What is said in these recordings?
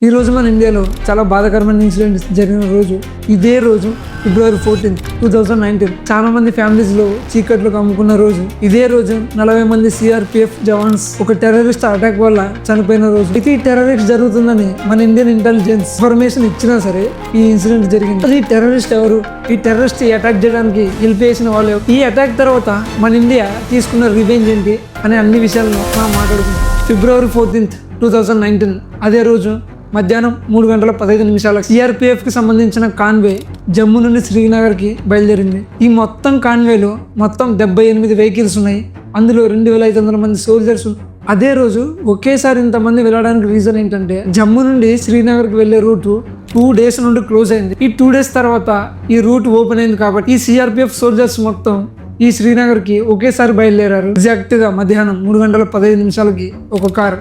ఈ రోజు మన ఇండియాలో చాలా బాధాకరమైన ఇన్సిడెంట్ జరిగిన రోజు ఇదే రోజు February 14, 2019 చాలా మంది ఫ్యామిలీస్ లో చీకట్లకు అమ్ముకున్న రోజు ఇదే రోజు 40 మంది CRPF జవాన్స్ ఒక టెర్రరిస్ట్ అటాక్ వల్ల చనిపోయిన రోజు. ఇది టెర్రరిస్ట్ జరుగుతుందని మన ఇండియన్ ఇంటెలిజెన్స్ ఇన్ఫర్మేషన్ ఇచ్చినా సరే ఈ ఇన్సిడెంట్ జరిగింది. ఈ టెర్రరిస్ట్ ఎవరు, ఈ టెర్రరిస్ట్ అటాక్ చేయడానికి హెల్ప్ చేసిన వాళ్ళు, ఈ అటాక్ తర్వాత మన ఇండియా తీసుకున్న రివెంజ్ ఏంటి అనే అన్ని విషయాలను మనం మాట్లాడుకుందాం. February 14, 2019 అదే రోజు మధ్యాహ్నం 3:15 CRPF కి సంబంధించిన కాన్వే జమ్మూ నుండి శ్రీనగర్కి బయలుదేరింది. ఈ మొత్తం కాన్వేలో మొత్తం 78 వెహికల్స్ ఉన్నాయి. అందులో 2500 మంది సోల్జర్స్. అదే రోజు ఒకేసారి ఇంతమంది వెళ్ళడానికి రీజన్ ఏంటంటే జమ్మూ నుండి శ్రీనగర్కి వెళ్లే రూట్ 2 days నుండి క్లోజ్ అయింది. ఈ 2 days తర్వాత ఈ రూట్ ఓపెన్ అయింది కాబట్టి ఈ CRPF సోల్జర్స్ మొత్తం ఈ శ్రీనగర్కి ఒకేసారి బయలుదేరారు. ఎగ్జాక్ట్ గా మధ్యాహ్నం 3:15 ఒక కార్,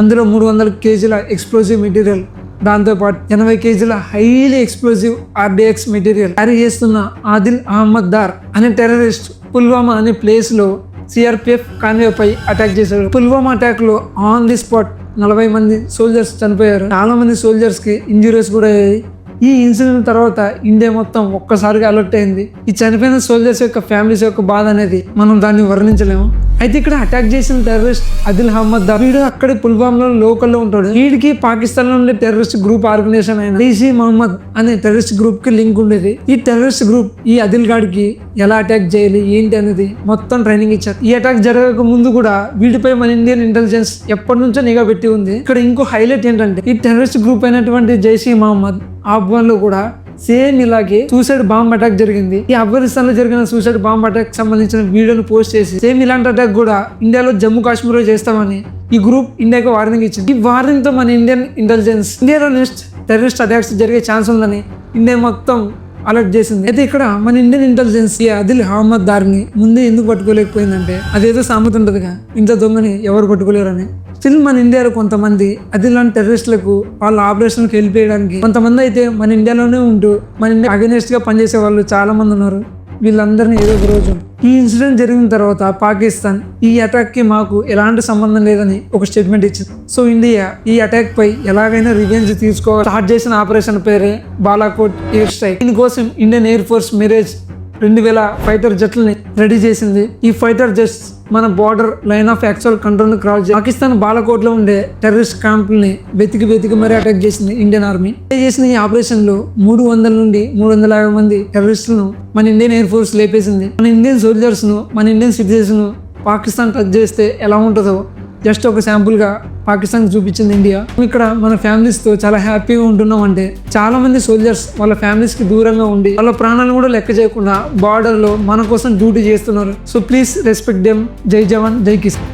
అందులో 300 kg ఎక్స్ప్లోజివ్ మెటీరియల్, దాంతోపాటు 80 kg highly explosive RDX material carry చేస్తున్న ఆదిల్ అహ్మద్ దార్ అనే టెర్రరిస్ట్ పుల్వామా అనే ప్లేస్ లో CRPF కాన్వే పై అటాక్ చేశాడు. పుల్వామా అటాక్ లో ఆన్ ది స్పాట్ 40 మంది సోల్జర్స్ చనిపోయారు. చాలా మంది సోల్జర్స్ కి ఇంజురీస్ కూడా అయ్యాయి. ఈ ఇన్సిడెంట్ తర్వాత ఇండియా మొత్తం ఒక్కసారిగా అలర్ట్ అయింది. ఈ చనిపోయిన సోల్జర్స్ యొక్క ఫ్యామిలీస్ యొక్క బాధ అనేది మనం దాన్ని వర్ణించలేము. అయితే ఇక్కడ అటాక్ చేసిన టెర్రరిస్ట్ ఆదిల్ అహ్మద్ దార్, వీడు అక్కడే పుల్వామాలో లోకల్లో ఉంటాడు. వీడికి పాకిస్తాన్ లో ఉండే టెర్రరిస్ట్ గ్రూప్ ఆర్గనైజేషన్ అయిన జైష్ ఈ మహమ్మద్ అనే టెర్రరిస్ట్ గ్రూప్ కి లింక్ ఉండేది. ఈ టెర్రరిస్ట్ గ్రూప్ ఈ ఆదిల్ గాడికి ఎలా అటాక్ చేయాలి ఏంటి అనేది మొత్తం ట్రైనింగ్ ఇచ్చారు. ఈ అటాక్ జరగక ముందు కూడా వీటిపై మన ఇండియన్ ఇంటెలిజెన్స్ ఎప్పటి నుంచో నిఘా పెట్టి ఉంది. ఇక్కడ ఇంకో హైలైట్ ఏంటంటే ఈ టెర్రరిస్ట్ గ్రూప్ అయినటువంటి జైష్ ఈ మహమ్మద్ ఆఫ్ఘన్ లో కూడా సేమ్ ఇలాగే సూసైడ్ బాంబ్ అటాక్ జరిగింది. ఈ ఆఫ్ఘనిస్తాన్ లో జరిగిన సూసైడ్ బాంబ్ అటాక్ సంబంధించిన వీడియోను పోస్ట్ చేసి సేమ్ ఇలాంటి అటాక్ కూడా ఇండియాలో జమ్మూ కాశ్మీర్ లో చేస్తామని ఈ గ్రూప్ ఇండియాకు వార్నింగ్ ఇచ్చింది. ఈ వార్నింగ్ తో మన ఇండియన్ ఇంటెలిజెన్స్ ఇండియాలో నెక్స్ట్ టెర్రరిస్ట్ అటాక్స్ జరిగే ఛాన్స్ ఉందని ఇండియా మొత్తం అలర్ట్ చేసింది. అయితే ఇక్కడ మన ఇండియన్ ఇంటెలిజెన్స్ ఈ ఆదిల్ అహ్మద్ దార్ని ముందే ఎందుకు పట్టుకోలేకపోయిందంటే అదేదో సామెత ఉంటుందిగా, ఇంత దొంగని ఎవరు పట్టుకోలేరని. స్టిల్ మన ఇండియాలో కొంతమంది అదిలాంటి టెర్రరిస్టులకు వాళ్ళ ఆపరేషన్కి హెల్ప్ చేయడానికి కొంతమంది అయితే మన ఇండియాలోనే ఉంటూ మన ఇండియా అగెనిస్ట్ గా పనిచేసే వాళ్ళు చాలా మంది ఉన్నారు. వీళ్ళందరినీ ఏదో ఒక రోజు ఈ ఇన్సిడెంట్ జరిగిన తర్వాత పాకిస్తాన్ ఈ అటాక్ కి మాకు ఎలాంటి సంబంధం లేదని ఒక స్టేట్మెంట్ ఇచ్చింది. సో ఇండియా ఈ అటాక్ పై ఎలాగైనా రివెంజ్ తీసుకోవాలి స్టార్ట్ చేసిన ఆపరేషన్ పేరే బాలాకోట్ ఎయిర్ స్ట్రైక్. దీనికోసం Indian air force Mirage 2000 fighter జెట్లని రెడీ చేసింది. ఈ ఫైటర్ జెట్స్ మన border line of actual control cross చేసి పాకిస్తాన్ బాలాకోట్ లో ఉండే టెర్రరిస్ట్ క్యాంపుల్ని వెతికి మరీ అటాక్ చేసింది ఇండియన్ ఆర్మీ. చేసిన ఈ ఆపరేషన్ లో 300 నుండి 350 మంది టెర్రరిస్టులను మన ఇండియన్ ఎయిర్ ఫోర్స్ లేపేసింది. మన ఇండియన్ సోల్జర్స్ ను, మన ఇండియన్ సిటిజన్స్ ను పాకిస్తాన్ టచ్ చేస్తే ఎలా ఉంటుందో జస్ట్ ఒక శాంపుల్ గా పాకిస్తాన్ చూపించింది ఇండియా. ఇక్కడ మన ఫ్యామిలీస్ తో చాలా హ్యాపీగా ఉంటున్నాం అంటే చాలా మంది సోల్జర్స్ వాళ్ళ ఫ్యామిలీస్ కి దూరంగా ఉండి వాళ్ళ ప్రాణాలను కూడా లెక్క చేయకుండా బార్డర్ లో మన కోసం డ్యూటీ చేస్తున్నారు. So please respect them. జై జవాన్, జై కిసాన్.